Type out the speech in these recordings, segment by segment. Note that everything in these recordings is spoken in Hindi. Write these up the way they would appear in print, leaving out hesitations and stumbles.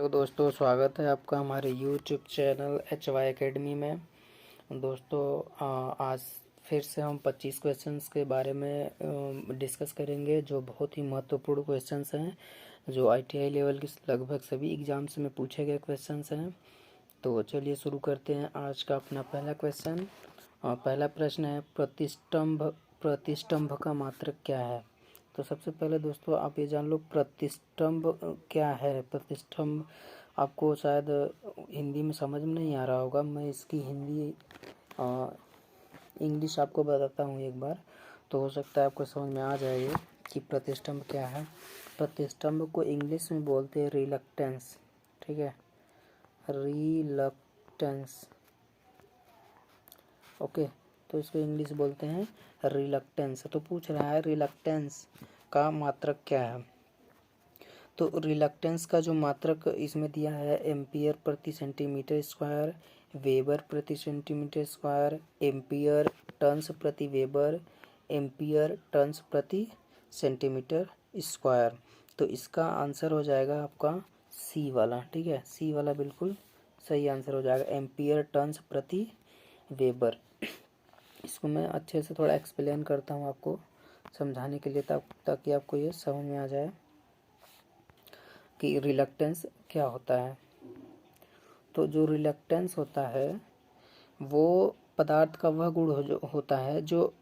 तो दोस्तों स्वागत है आपका हमारे YouTube चैनल HY एकेडमी में। दोस्तों आज फिर से हम 25 क्वेश्चंस के बारे में डिस्कस करेंगे जो बहुत ही महत्वपूर्ण क्वेश्चंस हैं, जो ITI लेवल के लगभग सभी एग्ज़ाम्स में पूछे गए क्वेश्चंस हैं। तो चलिए शुरू करते हैं आज का अपना पहला क्वेश्चन। पहला प्रश्न है प्रतिष्ठम्भ का मात्रक क्या है। तो सबसे पहले दोस्तों आप ये जान लो प्रतिष्ठम्भ क्या है। प्रतिष्ठम्भ आपको शायद हिंदी में समझ में नहीं आ रहा होगा, मैं इसकी हिंदी इंग्लिश आपको बताता हूँ एक बार, तो हो सकता है आपको समझ में आ जाए कि प्रतिष्ठम्भ क्या है। प्रतिष्ठम्भ को इंग्लिश में बोलते हैं रिलक्टेंस, ठीक है, रिलक्टेंस, ओके। तो इसको इंग्लिश बोलते हैं रिलक्टेंस। तो पूछ रहा है रिलक्टेंस का मात्रक क्या है। तो रिलक्टेंस का जो मात्रक इसमें दिया है एम्पियर प्रति सेंटीमीटर स्क्वायर, वेबर प्रति सेंटीमीटर स्क्वायर, एम्पियर टन्स प्रति वेबर, एम्पियर टन्स प्रति सेंटीमीटर स्क्वायर। तो इसका आंसर हो जाएगा आपका सी वाला, ठीक है, सी वाला बिल्कुल सही आंसर हो जाएगा, एम्पियर टन्स प्रति वेबर। इसको मैं अच्छे से थोड़ा एक्सप्लेन करता हूँ आपको समझाने के लिए, ताकि आपको ये समझ में आ जाए कि रिलक्टेंस क्या होता है। तो जो रिलक्टेंस होता है वो पदार्थ का वह गुण होता है जो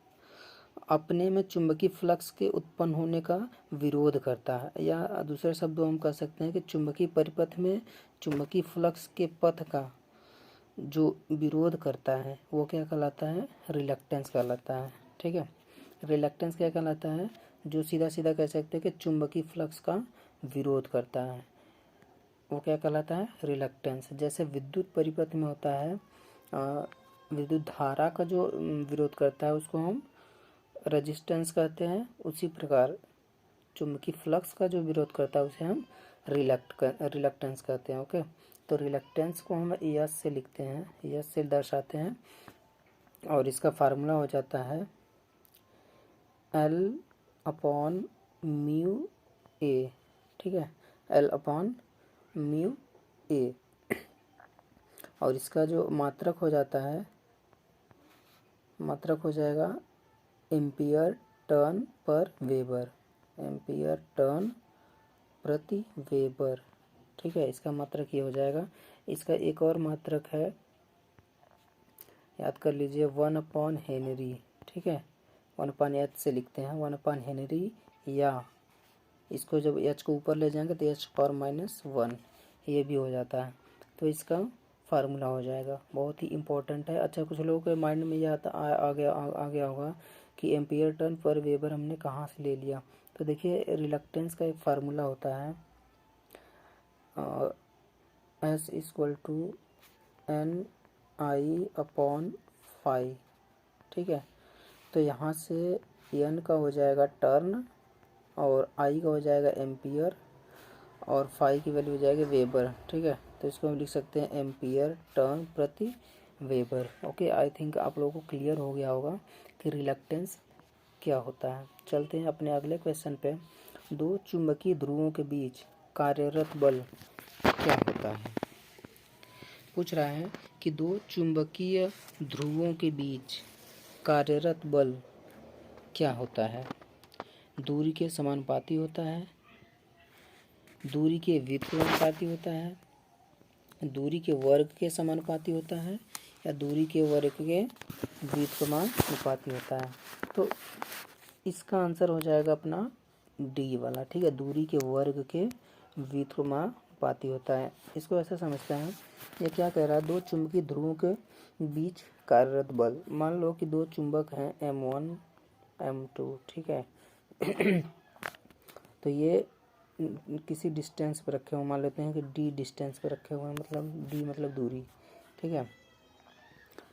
अपने में चुंबकीय फ्लक्स के उत्पन्न होने का विरोध करता है, या दूसरे शब्दों हम कह सकते हैं कि चुंबकीय परिपथ में चुंबकीय फ्लक्स के पथ का जो विरोध करता है वो क्या कहलाता है, रिलक्टेंस कहलाता है, ठीक है। रिलक्टेंस क्या कहलाता है, जो सीधा सीधा कह सकते हैं कि चुंबकीय फ्लक्स का विरोध करता है, वो क्या कहलाता है, रिलक्टेंस। जैसे विद्युत परिपथ में होता है विद्युत धारा का जो विरोध करता है उसको हम रेजिस्टेंस कहते हैं, उसी प्रकार चुंबकीय फ्लक्स का जो विरोध करता है उसे हम रिलक्टेंस कहते हैं, ओके। तो रिलक्टेंस को हम यस से लिखते हैं, यस से दर्शाते हैं, और इसका फार्मूला हो जाता है L अपॉन म्यू ए, ठीक है, L अपॉन म्यू ए। और इसका जो मात्रक हो जाता है, मात्रक हो जाएगा एम्पियर टर्न पर वेबर, एम्पियर टर्न प्रति वेबर, ठीक है। इसका मात्रक ये हो जाएगा। इसका एक और मात्रक है, याद कर लीजिए, 1/हेनरी, ठीक है, 1/h से लिखते हैं 1/हेनरी, या इसको जब h को ऊपर ले जाएंगे तो h⁻⁻1 ये भी हो जाता है। तो इसका फार्मूला हो जाएगा, बहुत ही इम्पोर्टेंट है। अच्छा, कुछ लोगों के माइंड में यह आ गया होगा कि एम्पियर टर्न पर वेबर हमने कहाँ से ले लिया। तो देखिए रिलक्टेंस का एक फार्मूला होता है S = Ni/φ, ठीक है। तो यहाँ से N का हो जाएगा टर्न, और I का हो जाएगा एम्पियर, और फाई की वैल्यू हो जाएगी वेबर, ठीक है। तो इसको हम लिख सकते हैं एम्पियर टर्न प्रति वेबर, ओके। आई थिंक आप लोगों को क्लियर हो गया होगा कि रिलक्टेंस क्या होता है। चलते हैं अपने अगले क्वेश्चन पे। दो चुंबकीय ध्रुवों के बीच कार्यरत बल क्या होता है। पूछ रहा है कि दो चुंबकीय ध्रुवों के बीच कार्यरत बल क्या होता है। दूरी के समानुपाती होता है, दूरी के व्युत्क्रमानुपाती होता है, दूरी के वर्ग के समानुपाती होता है, या दूरी के वर्ग के व्युत्क्रमानुपाती होता है। तो इसका आंसर हो जाएगा अपना डी वाला, ठीक है, दूरी के वर्ग के व्युत्क्रमानुपाती होता है। इसको ऐसे समझते हैं, ये क्या कह रहा है, दो चुंबकीय ध्रुवों के बीच कार्यरत बल। मान लो कि दो चुंबक हैं M1 M2, ठीक है तो ये किसी डिस्टेंस पर रखे हुए, मान लेते हैं कि डी डिस्टेंस पर रखे हुए हैं, मतलब डी मतलब दूरी, ठीक है।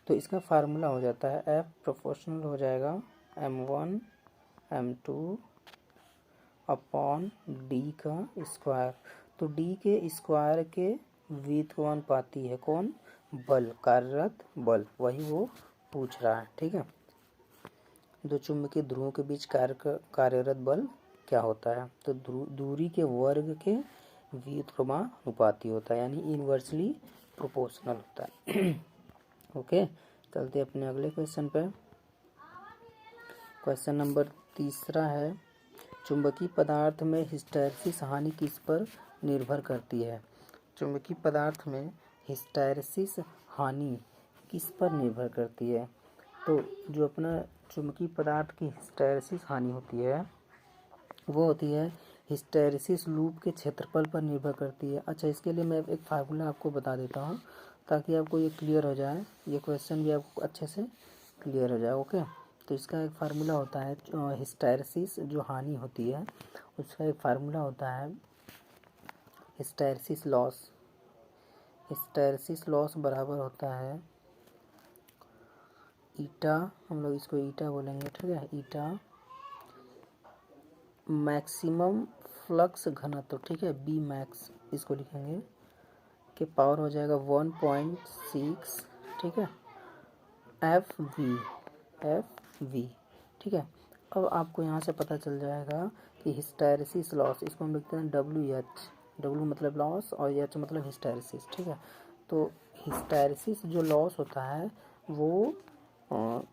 तो इसका फार्मूला हो जाता है F प्रोपोर्शनल हो जाएगा M1 M2 अपॉन डी का स्क्वायर। तो डी के स्क्वायर के व्युत्क्रमानुपाती है कौन, बल, कार्यरत बल, वही वो पूछ रहा है, ठीक है। दो चुंबकीय ध्रुवों के बीच कार्यरत बल क्या होता है। तो दूरी के वर्ग के व्युत्क्रमानुपाती होता है, यानी इनवर्सली प्रोपोर्शनल होता है। ओके, चलते अपने अगले क्वेश्चन पे। क्वेश्चन नंबर 3 है, चुंबकीय पदार्थ में हिस्टैरिसीस हानि किस पर निर्भर करती है? चुंबकीय पदार्थ में हिस्टैरिसीस हानि किस पर निर्भर करती है? तो जो अपना चुंबकीय पदार्थ की हिस्टैरिसीस हानि होती है वो होती है हिस्टैरिसीस लूप के क्षेत्रफल पर निर्भर करती है। अच्छा, इसके लिए मैं एक फार्मूला आपको बता देता हूँ ताकि आपको ये क्लियर हो जाए, ये क्वेश्चन भी आपको अच्छे से क्लियर हो जाए। ओके, तो इसका एक फार्मूला होता है, हिस्टैरिसीस जो हानि होती है उसका एक फार्मूला होता है हिस्टैरिसीस लॉस। हिस्टैरिसीस लॉस बराबर होता है ईटा, हम लोग इसको ईटा बोलेंगे, ठीक है, ईटा मैक्सिमम फ्लक्स घनत्व, ठीक है, बी मैक्स इसको लिखेंगे, के पावर हो जाएगा 1.6, ठीक है, एफ वी, ठीक है। अब आपको यहाँ से पता चल जाएगा कि हिस्टैरिसीस लॉस, इसको हम लिखते हैं डब्ल्यू एच, डब्ल्यू मतलब लॉस और एच मतलब हिस्टैरिसीस, ठीक है। तो हिस्टैरिसीस जो लॉस होता है वो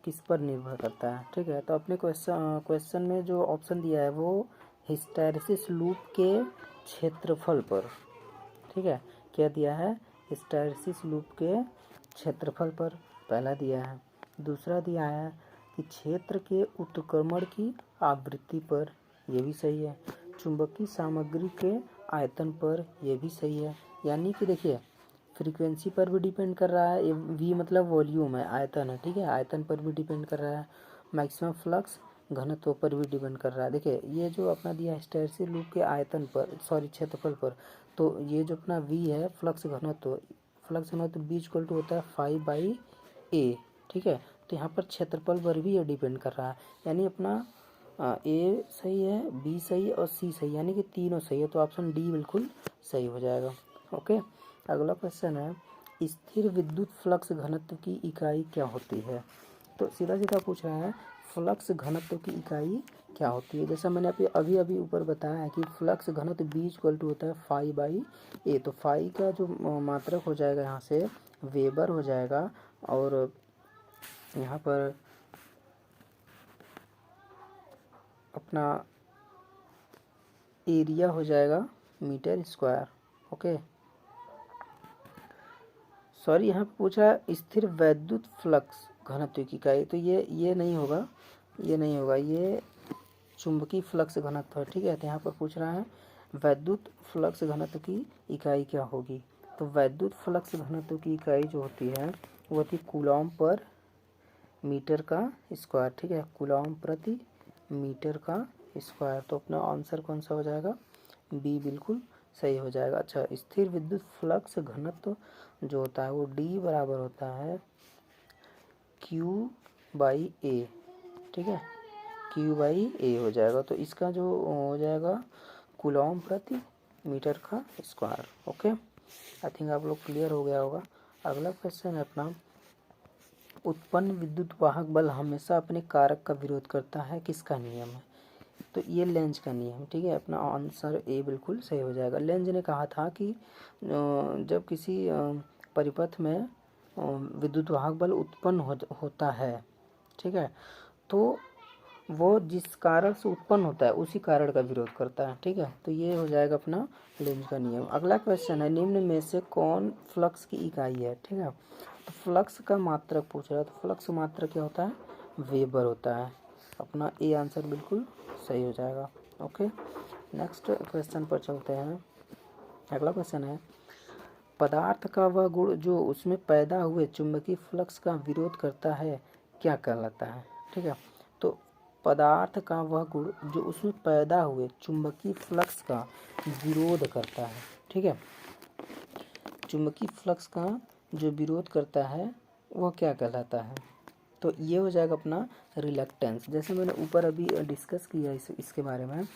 किस पर निर्भर करता है, ठीक है। तो अपने क्वेश्चन में जो ऑप्शन दिया है वो हिस्टैरिसीस लूप के क्षेत्रफल पर, ठीक है, क्या दिया है, हिस्टैरिसीस लूप के क्षेत्रफल पर पहला दिया है। दूसरा दिया है कि क्षेत्र के उत्क्रमण की आवृत्ति पर, यह भी सही है। चुंबकीय सामग्री के आयतन पर, यह भी सही है। यानी कि देखिए फ्रीक्वेंसी पर भी डिपेंड कर रहा है, वी मतलब वॉल्यूम है, आयतन है, ठीक है, आयतन पर भी डिपेंड कर रहा है। मैक्सिमम फ्लक्स घनत्व पर भी डिपेंड कर रहा है। देखिए ये जो अपना दिया है हिस्टैरिसीस लूप के आयतन पर, सॉरी क्षेत्रफल पर, तो ये जो अपना वी है फ्लक्स घनत्व, बी इक्वल टू होता है 5/A, ठीक है। तो यहाँ पर क्षेत्रफल पर भी ये डिपेंड कर रहा है, यानी अपना ए सही है, बी सही है और सी सही, यानी कि तीनों सही है, तो ऑप्शन डी बिल्कुल सही हो जाएगा। ओके, अगला क्वेश्चन है, स्थिर विद्युत फ्लक्स घनत्व की इकाई क्या होती है? तो सीधा सीधा पूछ रहा है फ्लक्स घनत्व की इकाई क्या होती है। जैसा मैंने अभी अभी ऊपर बताया है कि फ्लक्स घनत्व बी इक्वल टू होता है 5/A, तो 5 का जो मात्रक हो जाएगा यहाँ से वेबर हो जाएगा, और यहाँ पर अपना एरिया हो जाएगा मीटर स्क्वायर। ओके, सॉरी यहाँ पे पूछ रहा है स्थिर वैद्युत फ्लक्स घनत्व की इकाई, तो ये नहीं होगा, ये चुंबकीय फ्लक्स घनत्व है, ठीक है। तो यहाँ पर पूछ रहा है वैद्युत फ्लक्स घनत्व की इकाई क्या होगी? तो वैद्युत फ्लक्स घनत्व की इकाई जो होती है वो होती है कूलॉम पर मीटर का स्क्वायर, ठीक है, कूलॉम प्रति मीटर का स्क्वायर। तो अपना आंसर कौन सा हो जाएगा? बी बिल्कुल सही हो जाएगा। अच्छा, स्थिर विद्युत फ्लक्स घनत्व जो होता है वो डी बराबर होता है Q/A, ठीक है, Q/A हो जाएगा। तो इसका जो हो जाएगा कूलॉम प्रति मीटर का स्क्वायर। ओके, आई थिंक आप लोग क्लियर हो गया होगा। अगला क्वेश्चन है अपना, उत्पन्न विद्युत वाहक बल हमेशा अपने कारक का विरोध करता है, किसका नियम है? तो ये लेंज का नियम, ठीक है, अपना आंसर ए बिल्कुल सही हो जाएगा। लेंज ने कहा था कि जब किसी परिपथ में विद्युत वाहक बल उत्पन्न होता है, ठीक है, तो वो जिस कारण से उत्पन्न होता है उसी कारण का विरोध करता है, ठीक है। तो ये हो जाएगा अपना लेंज का नियम। अगला क्वेश्चन है, निम्न में से कौन फ्लक्स की इकाई है? ठीक है, तो फ्लक्स का मात्रक पूछ रहा है, तो फ्लक्स मात्रक क्या होता है? वेबर होता है। अपना ए आंसर बिल्कुल सही हो जाएगा। ओके, नेक्स्ट क्वेश्चन पर चलते हैं। अगला क्वेश्चन है, पदार्थ का वह गुण जो उसमें पैदा हुए चुंबकीय फ्लक्स का विरोध करता है क्या कहलाता है? ठीक है, तो पदार्थ का वह गुण जो उसमें पैदा हुए चुंबकीय फ्लक्स का विरोध करता है, ठीक है, चुंबकीय फ्लक्स का जो विरोध करता है वह क्या कहलाता है? तो ये हो जाएगा अपना रिलक्टेंस। जैसे मैंने ऊपर अभी डिस्कस किया इसके बारे में,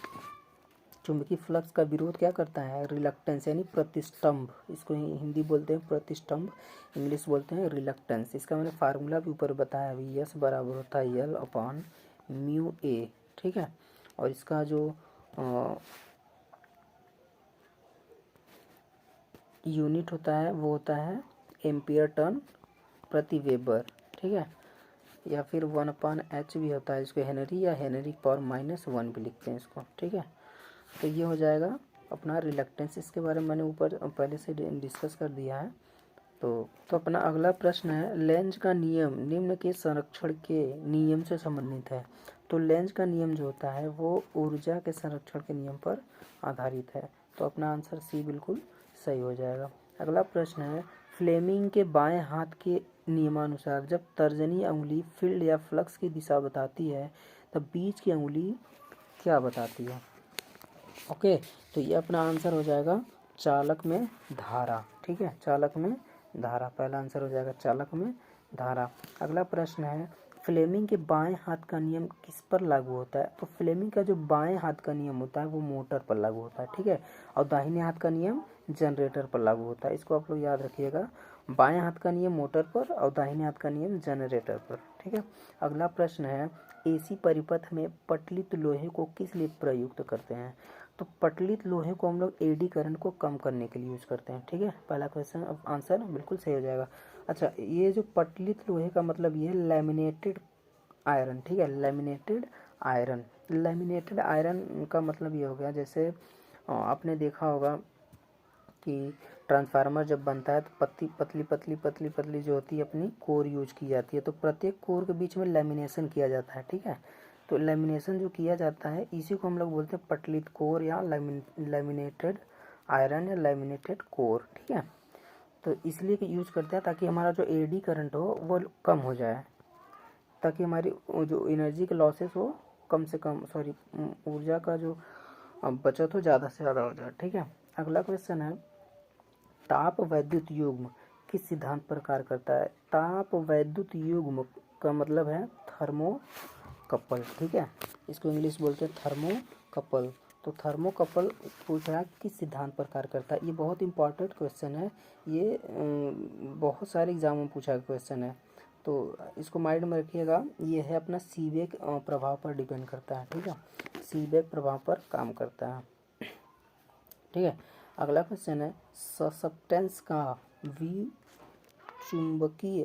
चुंबकीय फ्लक्स का विरोध क्या करता है? रिलक्टेंस, यानी प्रतिष्ठंभ, इसको हिंदी बोलते हैं प्रतिष्ठंभ, इंग्लिश बोलते हैं रिलक्टेंस। इसका मैंने फार्मूला भी ऊपर बताया अभी, यस बराबर होता है L/μA, ठीक है। और इसका जो यूनिट होता है वो होता है एम्पियर टर्न प्रति वेबर, ठीक है, या फिर 1/h भी होता है, इसको हेनरी या हेनरी पावर -1 भी लिखते हैं इसको, ठीक है। तो ये हो जाएगा अपना रिलक्टेंस, इसके बारे में मैंने ऊपर पहले से डिस्कस कर दिया है। तो अपना अगला प्रश्न है, लेंज का नियम निम्न के संरक्षण के नियम से संबंधित है। तो लेंज का नियम जो होता है वो ऊर्जा के संरक्षण के नियम पर आधारित है। तो अपना आंसर सी बिल्कुल सही हो जाएगा। अगला प्रश्न है, फ्लेमिंग के बाएं हाथ के नियमानुसार जब तर्जनी अंगुली फील्ड या फ्लक्स की दिशा बताती है तब बीच की अंगुली क्या बताती है। ओके, तो ये अपना आंसर हो जाएगा चालक में धारा, ठीक है, चालक में धारा, पहला आंसर हो जाएगा चालक में धारा। अगला प्रश्न है, फ्लेमिंग के बाएं हाथ का नियम किस पर लागू होता है। तो फ्लेमिंग का जो बाएं हाथ का नियम होता है वो मोटर पर लागू होता है, ठीक है, और दाहिने हाथ का नियम जनरेटर पर लागू होता है। इसको आप लोग याद रखिएगा, बाएं हाथ का नियम मोटर पर और दाहिने हाथ का नियम जनरेटर पर, ठीक है। अगला प्रश्न है, एसी परिपथ में पटलित लोहे को किस लिए प्रयुक्त करते हैं। तो पटलित लोहे को हम लोग एडी करंट को कम करने के लिए यूज करते हैं, ठीक है, पहला क्वेश्चन आंसर बिल्कुल सही हो जाएगा। अच्छा, ये जो पटलित लोहे का मतलब ये है लैमिनेटेड आयरन, ठीक है, लैमिनेटेड आयरन। लैमिनेटेड आयरन का मतलब ये हो गया, जैसे आपने देखा होगा कि ट्रांसफार्मर जब बनता है तो पतली पतली पतली पतली जो होती है अपनी कोर यूज की जाती है, तो प्रत्येक कोर के बीच में लैमिनेशन किया जाता है, ठीक है। तो लैमिनेशन जो किया जाता है इसी को हम लोग बोलते हैं पटलित कोर या लैमिनेटेड आयरन या लैमिनेटेड कोर, ठीक है। तो इसलिए यूज करते हैं ताकि हमारा जो एडी करंट हो वो कम हो जाए, ताकि हमारी जो एनर्जी के लॉसेस हो कम से कम, सॉरी, ऊर्जा का जो बचत हो ज़्यादा से ज़्यादा हो जाए, ठीक है। अगला क्वेश्चन है, ताप वैद्युत युग्म किस सिद्धांत पर कार्य करता है। ताप वैद्युत युग्म का मतलब है थर्मोकपल, ठीक है, इसको इंग्लिश बोलते हैं थर्मोकपल। तो थर्मोकपल पूछ रहा है किस सिद्धांत पर कार्य करता है। ये बहुत इंपॉर्टेंट क्वेश्चन है, ये बहुत सारे एग्जाम में पूछा गया क्वेश्चन है, तो इसको माइंड में रखिएगा। ये है अपना सीबेक प्रभाव पर डिपेंड करता है, ठीक है, सीबेक प्रभाव पर काम करता है, ठीक है। अगला क्वेश्चन है, सस्पेंस का चुंबकीय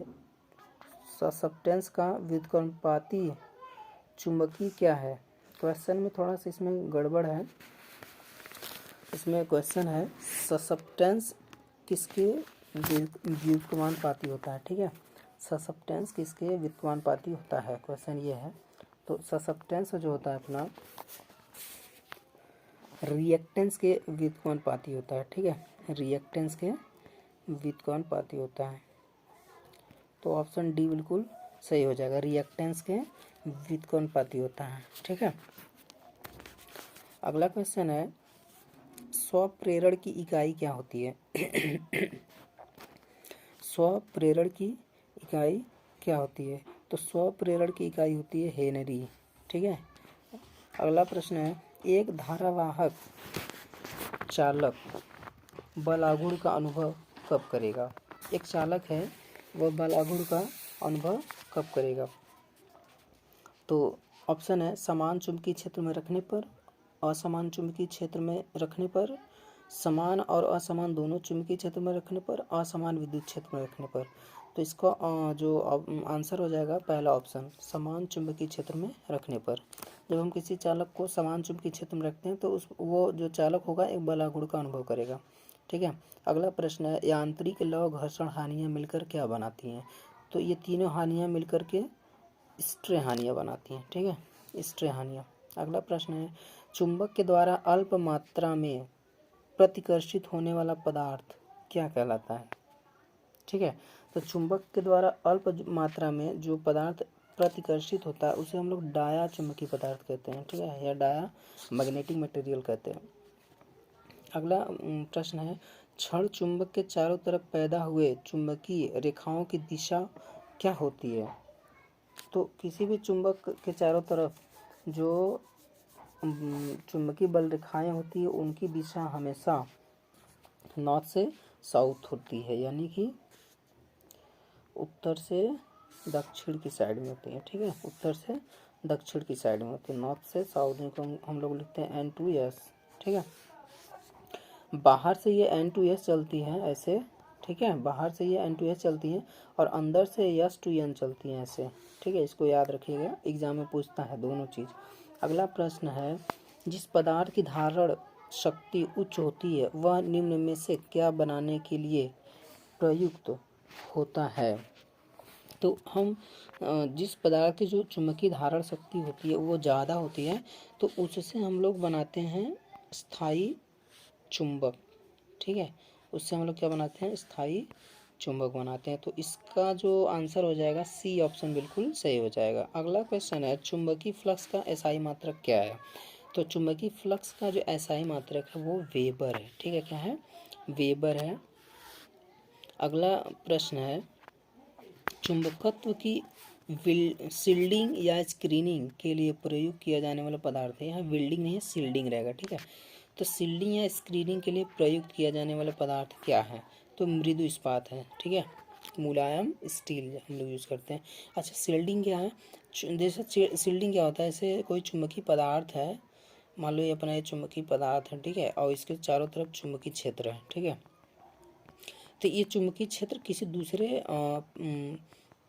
सस्पेंस का व्युत्क्रमानुपाती चुंबकीय क्या है। क्वेश्चन में थोड़ा सा इसमें गड़बड़ है, इसमें क्वेश्चन है सस्पेंस किसके व्युत्क्रमानुपाती होता है, ठीक है, सस्पेंस किसके व्युत्क्रमानुपाती होता है, क्वेश्चन ये है। तो सस्पेंस जो होता है अपना रिएक्टेंस के व्युत्क्रमानुपाती होता है, ठीक है, रिएक्टेंस के व्युत्क्रमानुपाती होता है। तो ऑप्शन डी बिल्कुल सही हो जाएगा, रिएक्टेंस के व्युत्क्रमानुपाती होता है, ठीक है। अगला क्वेश्चन है, स्वप्रेरण की इकाई क्या होती है। स्वप्रेरण की इकाई क्या होती है। तो स्वप्रेरण की इकाई होती है हेनरी, ठीक है। अगला प्रश्न है, एक धारावाहक चालक बलागुण का अनुभव कब करेगा। एक चालक है वह बलागुण का अनुभव कब करेगा। तो ऑप्शन है समान चुंबकीय क्षेत्र में रखने पर, असमान चुंबकीय क्षेत्र में रखने पर, समान और असमान दोनों चुंबकीय क्षेत्र में रखने पर, असमान विद्युत क्षेत्र में रखने पर। तो इसका जो आंसर हो जाएगा पहला ऑप्शन, समान चुंबकीय क्षेत्र में रखने पर। जब हम किसी चालक को समान चुंबकीय क्षेत्र में रखते हैं तो वो जो चालक होगा एक बलागुण का अनुभव करेगा, ठीक है। अगला प्रश्न है, यांत्रिक लव घर्षण हानियाँ मिलकर क्या बनाती हैं। तो ये तीनों हानियाँ मिलकर के स्ट्रे हानियाँ बनाती हैं, ठीक है, स्ट्रे हानियाँ। अगला प्रश्न है, चुंबक के द्वारा अल्प मात्रा में प्रतिकर्षित होने वाला पदार्थ क्या कहलाता है, ठीक है। तो चुंबक के द्वारा अल्प मात्रा में जो पदार्थ प्रतिकर्षित होता है उसे हम लोग डाया चुंबकीय पदार्थ कहते हैं, ठीक है, या डाया मैग्नेटिक मटेरियल कहते हैं। अगला प्रश्न है, क्षण चुंबक के चारों तरफ पैदा हुए चुंबकीय रेखाओं की दिशा क्या होती है। तो किसी भी चुंबक के चारों तरफ जो चुंबकीय बल रेखाएं होती है उनकी दिशा हमेशा नॉर्थ से साउथ होती है, यानी कि उत्तर से दक्षिण की साइड में होती है, ठीक है, उत्तर से दक्षिण की साइड में होती है, नॉर्थ से साउथ को हम लोग लिखते हैं N2S, ठीक है। बाहर से ये N2S चलती है ऐसे, ठीक है, बाहर से ये N2S चलती है और अंदर से S2N चलती है ऐसे, ठीक है, इसको याद रखिएगा, एग्जाम में पूछता है दोनों चीज़। अगला प्रश्न है, जिस पदार्थ की धारण शक्ति उच्च होती है वह निम्न में से क्या बनाने के लिए प्रयुक्त होता है। तो हम जिस पदार्थ की जो चुंबकीय धारण शक्ति होती है वो ज़्यादा होती है तो उससे हम लोग बनाते हैं स्थायी चुंबक, ठीक है, उससे हम लोग क्या बनाते हैं, स्थायी चुंबक बनाते हैं। तो इसका जो आंसर हो जाएगा सी ऑप्शन बिल्कुल सही हो जाएगा। अगला क्वेश्चन है, चुंबकीय फ्लक्स का एसआई मात्रक क्या है। तो चुंबकीय फ्लक्स का जो एसआई मात्रक है वो वेबर है, ठीक है, क्या है, वेबर है। अगला प्रश्न है, चुंबकत्व की शील्डिंग या स्क्रीनिंग के लिए प्रयोग किया जाने वाला पदार्थ है, यहाँ वेल्डिंग नहीं है शील्डिंग रहेगा, ठीक है। तो शील्डिंग या स्क्रीनिंग के लिए प्रयुक्त किया जाने वाला पदार्थ क्या है, तो मृदु इस्पात है, ठीक है, मुलायम स्टील हम लोग यूज़ करते हैं। अच्छा, शील्डिंग क्या है, जैसे शील्डिंग क्या होता है, ऐसे कोई चुंबकीय पदार्थ है, मान लो ये अपना ये चुंबकीय पदार्थ है, ठीक है, और इसके चारों तरफ चुंबकीय क्षेत्र है, ठीक है, तो ये चुंबकीय क्षेत्र किसी दूसरे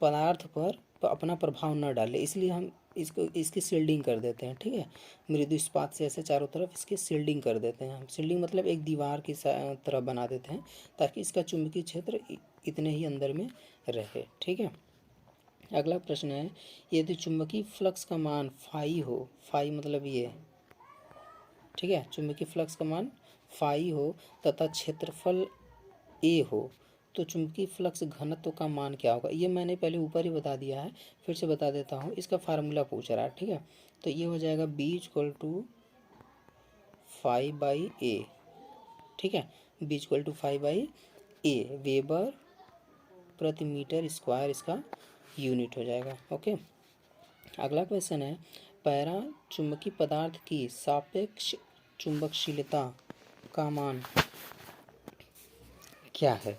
पदार्थ पर अपना प्रभाव न डाले, इसलिए हम इसकी शील्डिंग कर देते हैं, ठीक है, मृदु इस्पात से ऐसे चारों तरफ इसकी शील्डिंग कर देते हैं हम। शील्डिंग मतलब एक दीवार की तरह बना देते हैं ताकि इसका चुंबकीय क्षेत्र इतने ही अंदर में रहे, ठीक है। अगला प्रश्न है, यदि चुंबकीय फ्लक्स का मान फाई हो, फाई मतलब ये, ठीक है, चुंबकीय फ्लक्स का मान फाई हो तथा क्षेत्रफल ए हो तो चुंबकीय फ्लक्स घनत्व का मान क्या होगा। ये मैंने पहले ऊपर ही बता दिया है, फिर से बता देता हूँ, इसका फार्मूला पूछ रहा है, ठीक है। तो ये हो जाएगा B=5/A, ठीक है, B=5/A, वेबर प्रति मीटर स्क्वायर इसका यूनिट हो जाएगा, ओके। अगला क्वेश्चन है, पैरा चुंबकीय पदार्थ की सापेक्ष चुंबकशीलता का मान क्या है,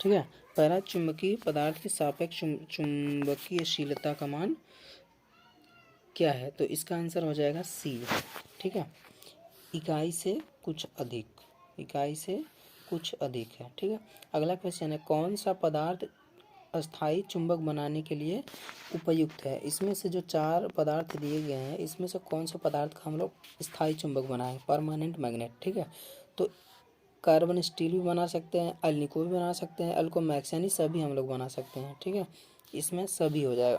ठीक है, पैरा चुंबकीय पदार्थ की सापेक्ष चुंबकीयशीलता का मान क्या है, तो इसका आंसर हो जाएगा सी, ठीक है, इकाई से कुछ अधिक, इकाई से कुछ अधिक है, ठीक है। अगला क्वेश्चन है, कौन सा पदार्थ अस्थायी चुंबक बनाने के लिए उपयुक्त है। इसमें से जो 4 पदार्थ दिए गए हैं इसमें से कौन सा पदार्थ का हम लोग स्थायी चुंबक बनाएं, परमानेंट मैग्नेट, ठीक है। तो कार्बन स्टील भी बना सकते हैं, अल्निको भी बना सकते हैं, अल्कोमैक्स, यानी सभी हम लोग बना सकते हैं, ठीक है, इसमें सभी हो जाएगा।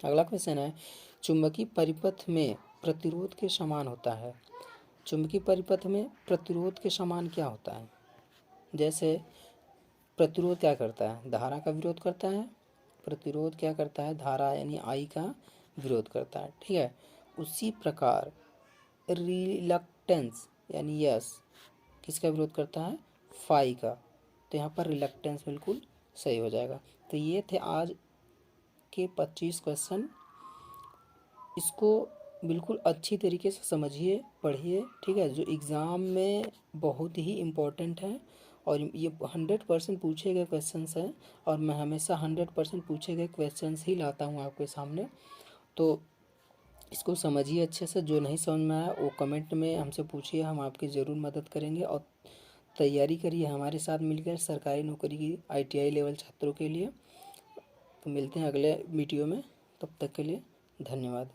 अगला क्वेश्चन है, चुंबकीय परिपथ में प्रतिरोध के समान होता है। चुंबकीय परिपथ में प्रतिरोध के समान क्या होता है, जैसे प्रतिरोध क्या करता है, धारा का विरोध करता है, प्रतिरोध क्या करता है, धारा यानी आई का विरोध करता है, ठीक है। उसी प्रकार रिलक्टेंस यानी यस किसका विरोध करता है, फाई का, तो यहाँ पर रिलक्टेंस बिल्कुल सही हो जाएगा। तो ये थे आज के 25 क्वेश्चन, इसको बिल्कुल अच्छी तरीके से समझिए, पढ़िए, ठीक है, जो एग्ज़ाम में बहुत ही इम्पोर्टेंट है और ये 100% पूछे गए क्वेश्चंस हैं और मैं हमेशा 100% पूछे गए क्वेश्चंस ही लाता हूँ आपके सामने। तो इसको समझिए अच्छे से, जो नहीं समझ में आया वो कमेंट में हमसे पूछिए, हम आपकी ज़रूर मदद करेंगे और तैयारी करिए हमारे साथ मिलकर सरकारी नौकरी की ITI लेवल छात्रों के लिए। तो मिलते हैं अगले वीडियो में, तब तक के लिए धन्यवाद।